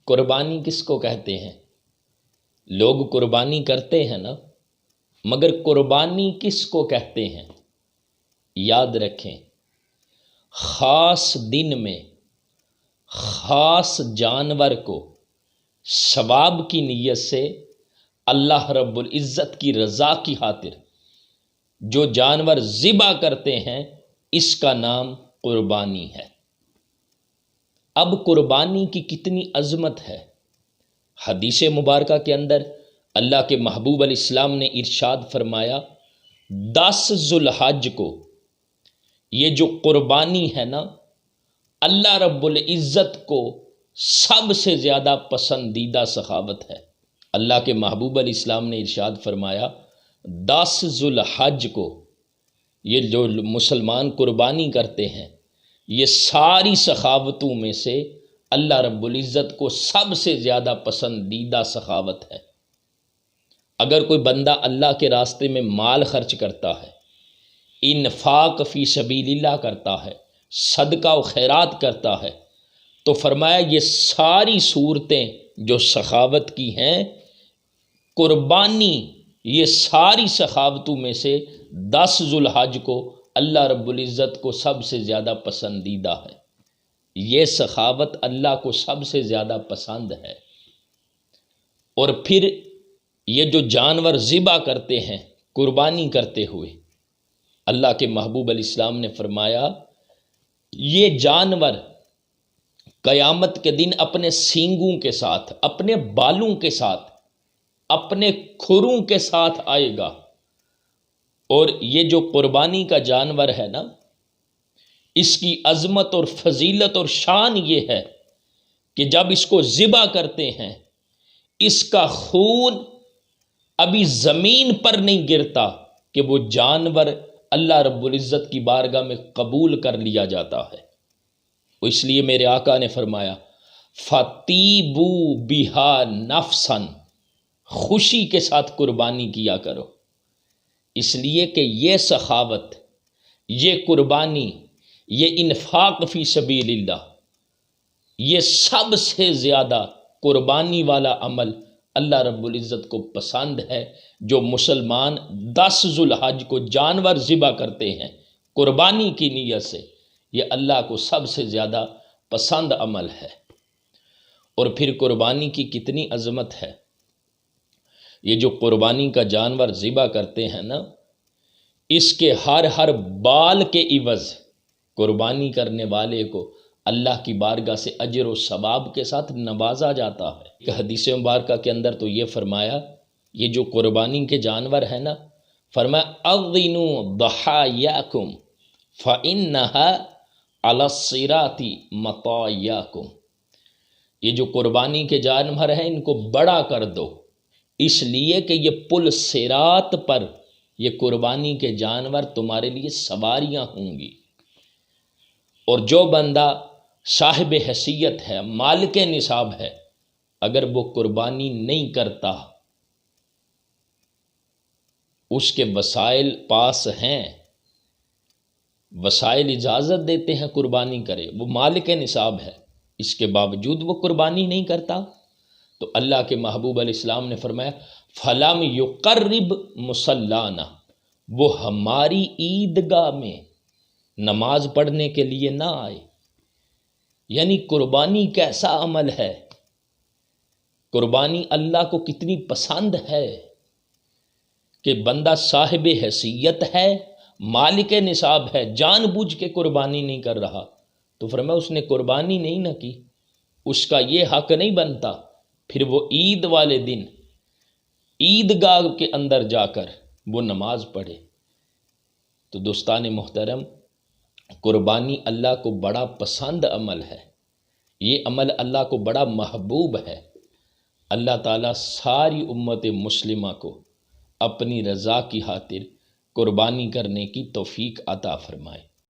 قربانی کس کو کہتے ہیں؟ لوگ قربانی کرتے ہیں نا، مگر قربانی کس کو کہتے ہیں؟ یاد رکھیں، خاص دن میں خاص جانور کو ثواب کی نیت سے اللہ رب العزت کی رضا کی خاطر جو جانور ذبح کرتے ہیں، اس کا نام قربانی ہے۔ اب قربانی کی کتنی عظمت ہے، حدیث مبارکہ کے اندر اللہ کے محبوب علیہ السلام نے ارشاد فرمایا، 10 ذو الحج کو یہ جو قربانی ہے نا، اللہ رب العزت کو سب سے زیادہ پسندیدہ سخاوت ہے۔ اللہ کے محبوب علیہ السلام نے ارشاد فرمایا، 10 ذو الحج کو یہ جو مسلمان قربانی کرتے ہیں، یہ ساری سخاوتوں میں سے اللہ رب العزت کو سب سے زیادہ پسندیدہ سخاوت ہے۔ اگر کوئی بندہ اللہ کے راستے میں مال خرچ کرتا ہے، انفاق فی سبیل اللہ کرتا ہے، صدقہ و خیرات کرتا ہے، تو فرمایا یہ ساری صورتیں جو سخاوت کی ہیں، قربانی یہ ساری سخاوتوں میں سے 10 ذو الحج کو اللہ رب العزت کو سب سے زیادہ پسندیدہ ہے۔ یہ سخاوت اللہ کو سب سے زیادہ پسند ہے۔ اور پھر یہ جو جانور ذبح کرتے ہیں قربانی کرتے ہوئے، اللہ کے محبوب علیہ السلام نے فرمایا، یہ جانور قیامت کے دن اپنے سینگوں کے ساتھ، اپنے بالوں کے ساتھ، اپنے کھروں کے ساتھ آئے گا۔ اور یہ جو قربانی کا جانور ہے نا، اس کی عظمت اور فضیلت اور شان یہ ہے کہ جب اس کو ذبح کرتے ہیں، اس کا خون ابھی زمین پر نہیں گرتا کہ وہ جانور اللہ رب العزت کی بارگاہ میں قبول کر لیا جاتا ہے۔ اس لیے میرے آقا نے فرمایا، فَطِيبُوا بِهَا نَفْسًا، خوشی کے ساتھ قربانی کیا کرو، اس لیے کہ یہ سخاوت، یہ قربانی، یہ انفاق فی سبیل اللہ، یہ سب سے زیادہ قربانی والا عمل اللہ رب العزت کو پسند ہے۔ جو مسلمان 10 ذو الحج کو جانور ذبح کرتے ہیں قربانی کی نیت سے، یہ اللہ کو سب سے زیادہ پسند عمل ہے۔ اور پھر قربانی کی کتنی عظمت ہے، یہ جو قربانی کا جانور ذبح کرتے ہیں نا، اس کے ہر بال کے عوض قربانی کرنے والے کو اللہ کی بارگاہ سے اجر و ثواب کے ساتھ نوازا جاتا ہے۔ ایک حدیث مبارکہ کے اندر تو یہ فرمایا، یہ جو قربانی کے جانور ہیں نا، فرمایا اَغْضِنُوا ضَحَایَاكُمْ فَإِنَّهَا عَلَى الصِّرَاطِ مَطَایَاكُمْ، یہ جو قربانی کے جانور ہیں ان کو بڑا کر دو، اس لیے کہ یہ پل صراط پر یہ قربانی کے جانور تمہارے لیے سواریاں ہوں گی۔ اور جو بندہ صاحب حیثیت ہے، مالک نصاب ہے، اگر وہ قربانی نہیں کرتا، اس کے وسائل پاس ہیں، وسائل اجازت دیتے ہیں قربانی کرے، وہ مالک نصاب ہے، اس کے باوجود وہ قربانی نہیں کرتا، تو اللہ کے محبوب علیہ السلام نے فرمایا، فَلَمْ يُقَرِّبْ مُصَلَّانَا، وہ ہماری عیدگاہ میں نماز پڑھنے کے لیے نہ آئے۔ یعنی قربانی کیسا عمل ہے، قربانی اللہ کو کتنی پسند ہے کہ بندہ صاحب حیثیت ہے، مالک نصاب ہے، جان بوجھ کے قربانی نہیں کر رہا، تو فرمایا اس نے قربانی نہیں نہ کی، اس کا یہ حق نہیں بنتا پھر وہ عید والے دن عیدگاہ کے اندر جا کر وہ نماز پڑھے۔ تو دوستان محترم، قربانی اللہ کو بڑا پسند عمل ہے، یہ عمل اللہ کو بڑا محبوب ہے۔ اللہ تعالیٰ ساری امت مسلمہ کو اپنی رضا کی خاطر قربانی کرنے کی توفیق عطا فرمائے۔